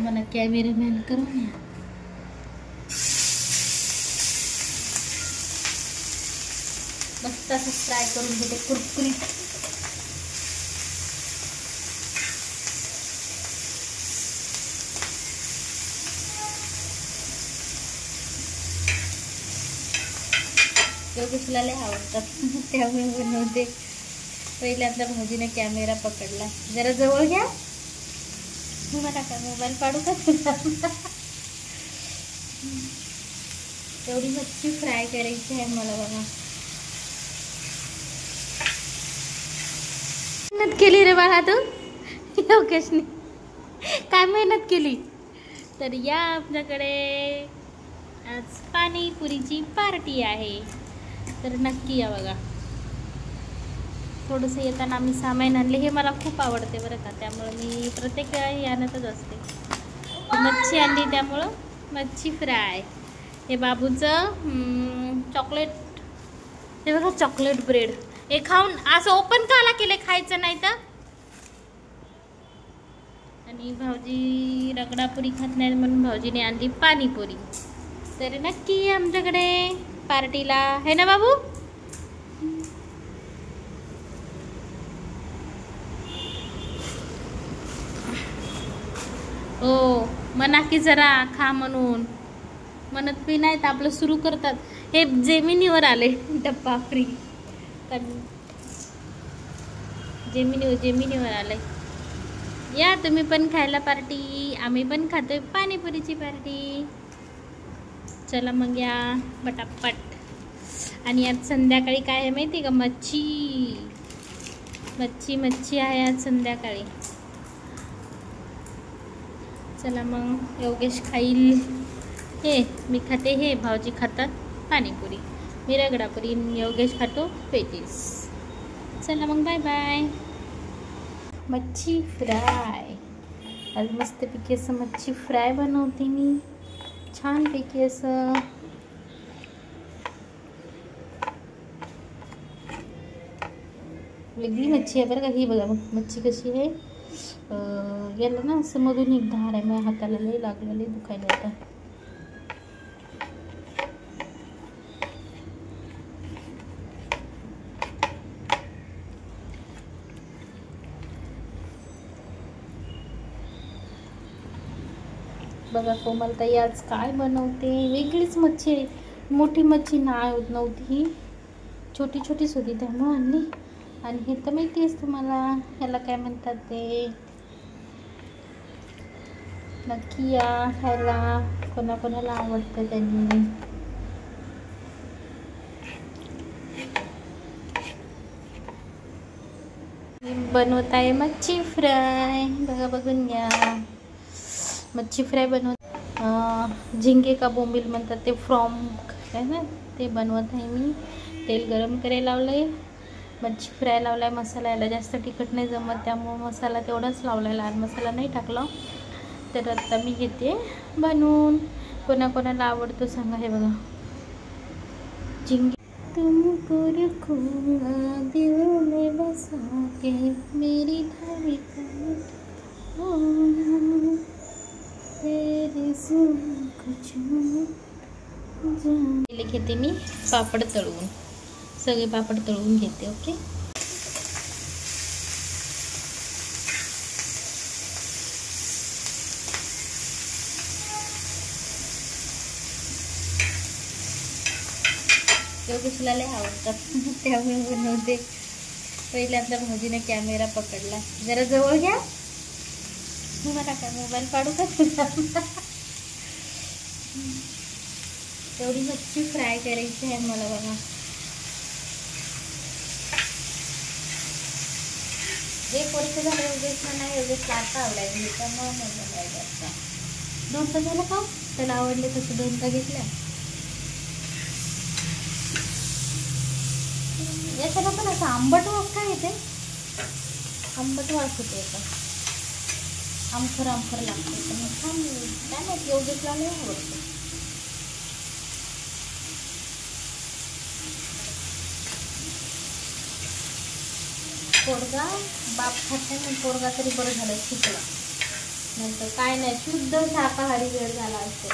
मला कॅमेरामॅन करू ना. मस्त असं फ्राय करून घेते कुरकुरीत. योगेशला लय आवडतात त्यामुळे बनवते. पहिल्यांदा भाऊजीने कॅमेरा पकडला. जरा जवळ घ्या. मला काय मोबाईल पाडू का तुला? एवढी मच्छी फ्राय करायची आहे मला बघा. मेहनत केली रे बाळा तू. योगेशने काय मेहनत केली. तर या आपल्याकडे आज पाणीपुरीची पार्टी आहे. तर नक्की या बघा. थोडंसं येताना आम्ही सामान आणले. हे मला खूप आवडते बरं का, त्यामुळे मी प्रत्येक वेळी आणतच असते. मच्छी आणली त्यामुळं मच्छी फ्राय. हे बाबूचं चॉकलेट. हे बघा चॉकलेट ब्रेड. हे खाऊन असं ओपन काला केले, खायचं नाही तर. आणि भाऊजी रगडापुरी खात नाही म्हणून भाऊजीने आणली पाणीपुरी. तर नक्की आमच्याकडे पार्टीला है ना बाबू. हो म्हणा की जरा खा म्हणून. म्हणत बी नाही तर आपलं सुरू करतात. हे जेमिनीवर आले डब्बा फ्री. जेमिनीवर आले. या तुम्ही पण खायला पार्टी. आम्ही पण खातोय पाणीपुरीची पार्टी. चला मग या पटापट. आणि आज संध्याकाळी काय आहे माहिती का, मच्छी आहे आज संध्याकाळी. चला मग योगेश खाईल हे, मी खाते हे, भाऊजी खातात पाणीपुरी, मी रगडापुरी, योगेश खातो पेटीस. चला मग बाय बाय. मच्छी फ्राय आज मस्तपैकी असं मच्छी फ्राय बनवते मी छानपैकी असं. वेगळी मच्छी आहे बरं का ही. बघा मच्छी कशी आहे. याला ना असं मधून एक धार आहे. माझ्या हाताला लई लागलेले दुखायला आता. बघा कोमलताई आज काय बनवते. वेगळीच मच्छी आहे. मोठी मच्छी नव्हती ही, छोटी छोटीच होती त्यामुळे आणली. आणि हे तर माहितीच तुम्हाला, ह्याला काय म्हणतात ते. नक्की या खायला. कोणाकोणाला आवडतं त्यांनी. बनवत आहे मच्छी फ्राय. बघा बघून घ्या. मच्छी फ्राय बनवत झिंगे का बोंबील म्हणतात ते, फ्रॉम काय ना ते बनवत आहे मी. तेल गरम करायला लावलंय. मच्छी फ्राय लावलाय. मसाला याला जास्त तिखट नाही जमत त्यामुळे मसाला तेवढाच लावलाय. लाल मसाला नाही टाकला. तर आता मी घेते बनवून. कोणाकोणाला आवडतो सांगा. हे बघा झिंगे. तुमको रखूंगा दिल में बसा के मेरी धड़कन घेते मी पापड तळून. सगळे पापड तळून घेते. ओके. योगेशला लय आवडतात त्यामुळे बनवते. पहिल्यांदा भाऊजीने कॅमेरा पकडला. जरा जवळ घ्या. मला काय मोबाईल पाडू का तुला? एवढी मच्छी फ्राय करायची आहे मला बघा. एक वर्ष झालं योगेशला नाही. योगेशला आता आवडाय त्यामुळे बनवायला आता 2 तास झालं का. त्याला आवडले तसं 2 तास घेतल्या. याच्याला पण असं आंबट वास काय येते. आंबट वास होते आता. आमखर लागते. पण छान काय माहिती योगेशला नाही आवडतं. पोरगा बाप खात नाही. पोरगा तरी बरं झालं शिकला. नंतर काय नाही, शुद्ध शाकाहारी वेळ झाला असतो,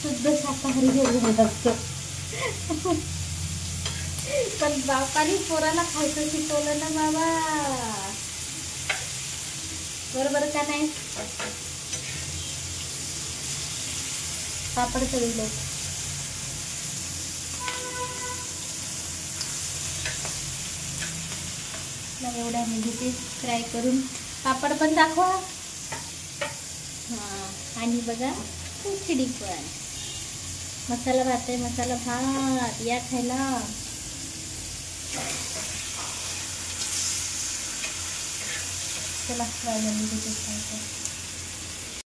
शुद्ध शाकाहारी वेळ झाला असतो. पण बापाने पोराला खायचं शिकवलं ना बाबा, बरोबर का नाही? पापड तळले एवढ्या मी घेते फ्राय करून. पापड पण दाखवा. हां, आणि बघा खिचडी पण, मसाला भात आहे, मसाला भात, या खायला. चला फ्राय झाली घेते.